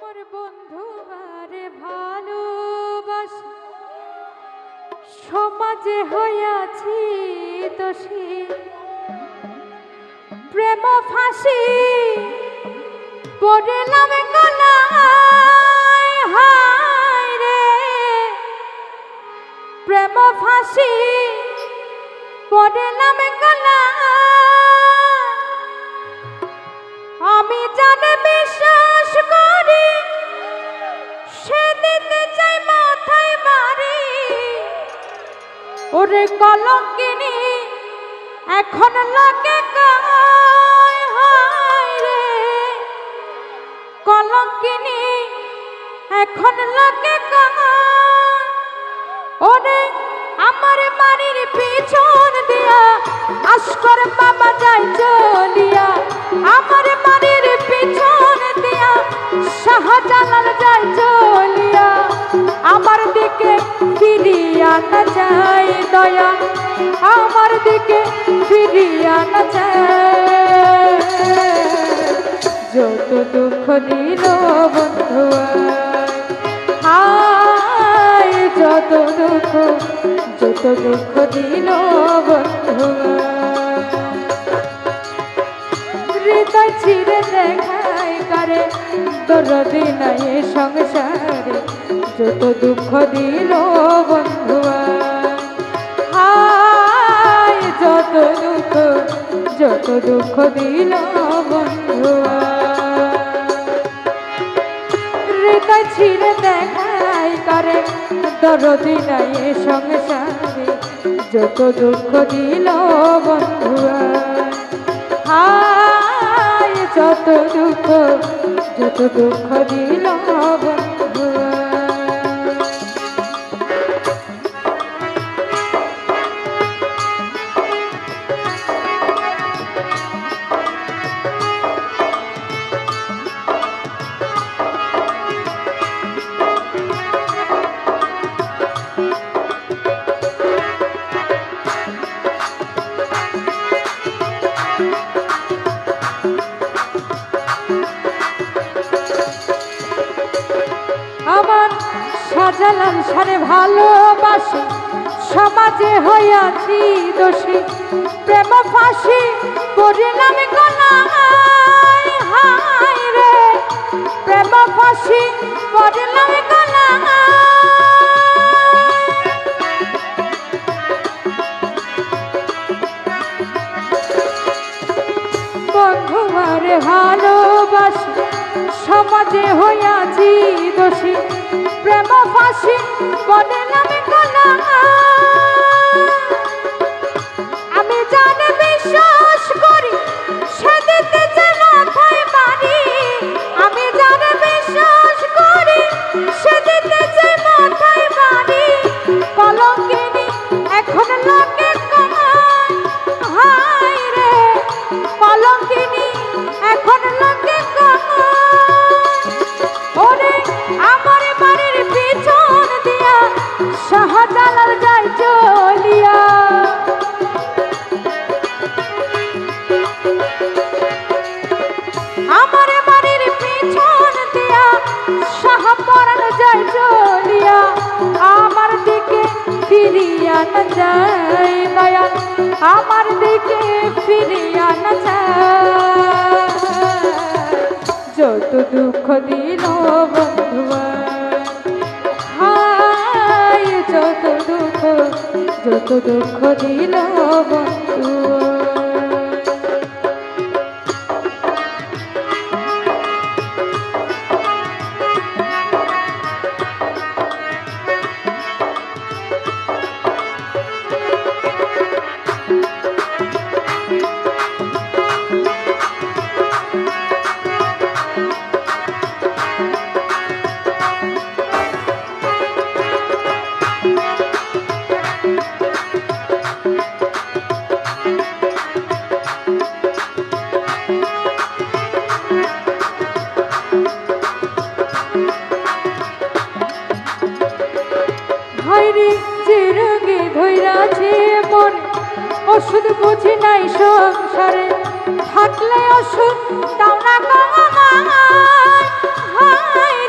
আমার বন্ধু আরে ভালোবাস সমাজে হইয়াছি দোষী প্রেম ফাঁসি পড়লাম গলায় হায় রে প্রেম ফাঁসি পড়লাম গলায় আমি জানে বিশ্বাস করি সে দিতে চাই মাথায় বাড়ি ওরে কলঙ্কিনী এখন লাগে কয় হায় রে কলঙ্কিনী এখন লাগে কয় ওরে আমার বাড়ির পিছন দিয়া আশকর মামা যায় চলিয়া আমার বাড়ির পিছন দিয়া শাহজালাল যায় চলিয়া আমার দিকে ফিরিয়া না যায় দয়া আমার দিকে ফিরিয়া না যায় যত দুঃখ দিল বন্ধু হায় যত দুঃখ দিল বন্ধু হৃদয় ছিঁড়ে দেখায় করে দরদি নাই সংসারে যত দুঃখ দিল বন্ধু হায় যত দুঃখ দিল বন্ধু হৃদয় ছিঁড়ে দেখায় করে দরদি নাই সংসারে যত দুঃখ দিল বন্ধু হায় যত দুঃখ দিল বন্ধু আমার শাহজালাল সারে ভালোবাসি সমাজে হইয়াছি দোষী প্রেম ফাঁসি পড়লাম গলায় হায় রে প্রেম ফাঁসি পড়লাম গলায় বন্ধু আরে ভালোবাসি সমাজে হইয়াছি দোষী প্রেম ফাঁসি পড়লাম গলায় আমি জানে বিশ্বাস করি সে দিতে চাই মাথায় বাড়ি আমি জানে বিশ্বাস করি সে দিতে চাই মাথায় বাড়ি কলঙ্কিনী এখন লাগে কয় হায় রে কলঙ্কিনী এখন লাগে কয় ওরে আমার বাড়ির পিছন দিয়া শাহজালাল যায় চলিয়া আমার বাড়ির পিছন দিয়া শাহপরান যায় চলিয়া আমার দিকে ফিরিয়া না যায় দয়াল আমার দিকে ফিরিয়া না যায় যত দুঃখ দিল বন্ধু হায় যত দুঃখ দিল বন্ধু ওষুধ বুঝি নাই সংসারে থাকলে ওষুধ দাও না গো হায়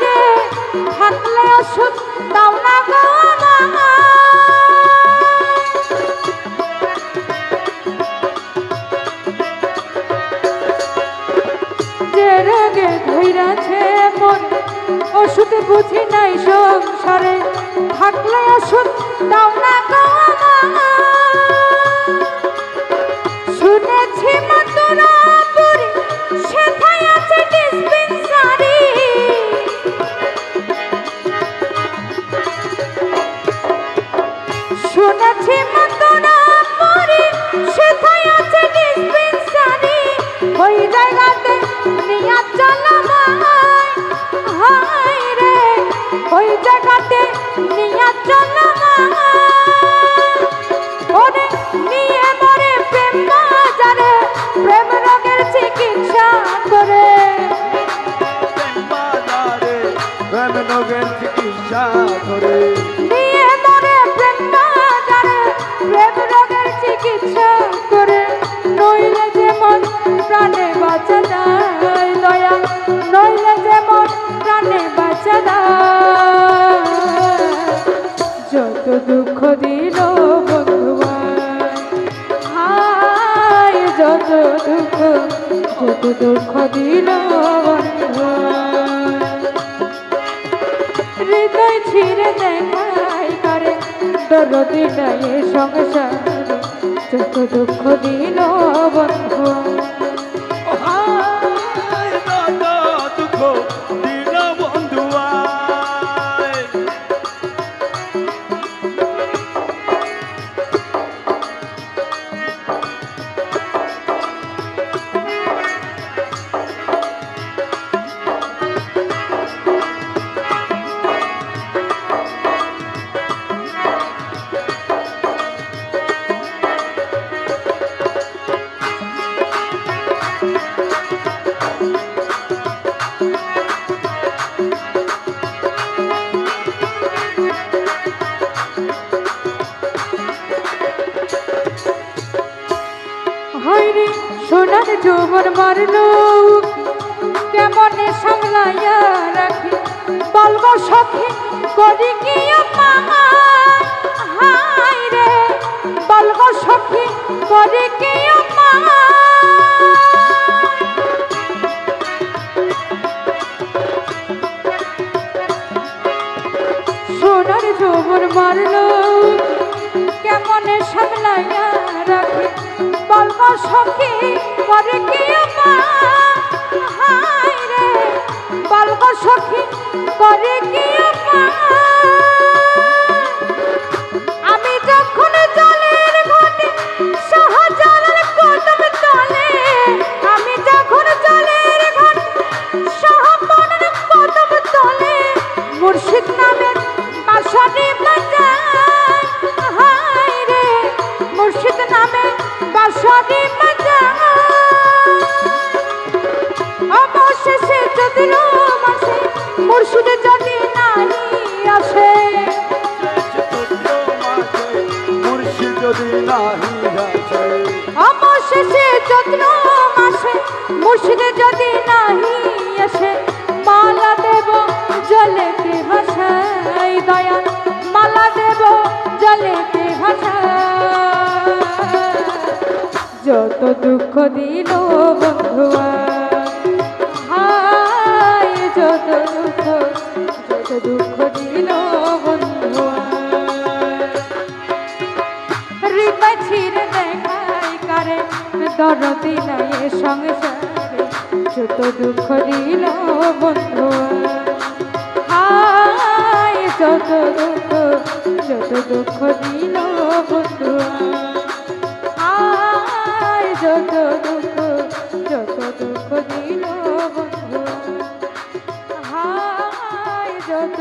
ওষুধ দাও না গো যে রোগে ধৈরাছে মন ওষুধ বুঝি নাই সংসারে থাকলে ওষুধ দাও না গো শুনেছি মথুরাপুরি সেথায় আছে ডিসপেন্সারি শুনেছি মথুরাপুরি সেথায় আছে ডিসপেন্সারি ওই জায়গাতে নিয়া চলো হাই রে ওই জায়গাতে নিয়া চলো ওরে নিয়ে মরে প্রেম বাজারে প্রেম রোগের চিকিৎসা করে প্রেম রোগের চিকিৎসা করে নিয়ে মরে প্রেম বাজারে প্রেম রোগের চিকিৎসা করে নইলে যেমন প্রাণে বাঁচা যায় দয়া নইলে যেমন প্রাণে বাঁচা যায় যত দুঃখ দিল বন্ধুয়ায় হায় যত দুঃখ দিল বন্ধুয়ায় হৃদয় ছিঁড়ে দেখাই করে দরদি নাই সংসার যত দুঃখ দিল বন্ধু দুঃখ দিল বন্ধু হয়নি সোনার যৌবন মারলো কেমনে সামলাইয়া রাখি বলবো সখী করি কি হাই রে বলবো সখী করি কি সোনার যৌবন মারলো কেমনে সামলাইয়া রাখি বলবো সখী করে কি হাই রে বলবো সখী করে কি আমি যখন জলের ঘাটে শাহজালাল কদম তলে আমি যখন জলের ঘাটে শাহজালাল কদম তলে মুর্শিদ নামের বাঁশরি বাজায় হাই রে মুর্শিদ নামে বাঁশরি বাজায় অবশেষে চৈত্র মাসে মুর্শিদ যদি নাহি আসে মুর্শিদ যদি নাহি আসে অবশেষে চৈত্র মাসে মুর্শিদ যদি নাহি আসে মালা দেব জলেতে ভাষায় দয়া মালা দেব জলেতে ভাষায় যত দুঃখ দিল বন্ধুয়া হায় যত দুঃখ দিল বন্ধুয়া হৃদয় ছিঁড়ে দেখাই কারে দরদি নাই সংসারে যত দুঃখ দিল বন্ধুয়া হায় যত দুঃখ দিল বন্ধুয়া হায় যত দুঃখ দিল বন্ধুয়া হায় যত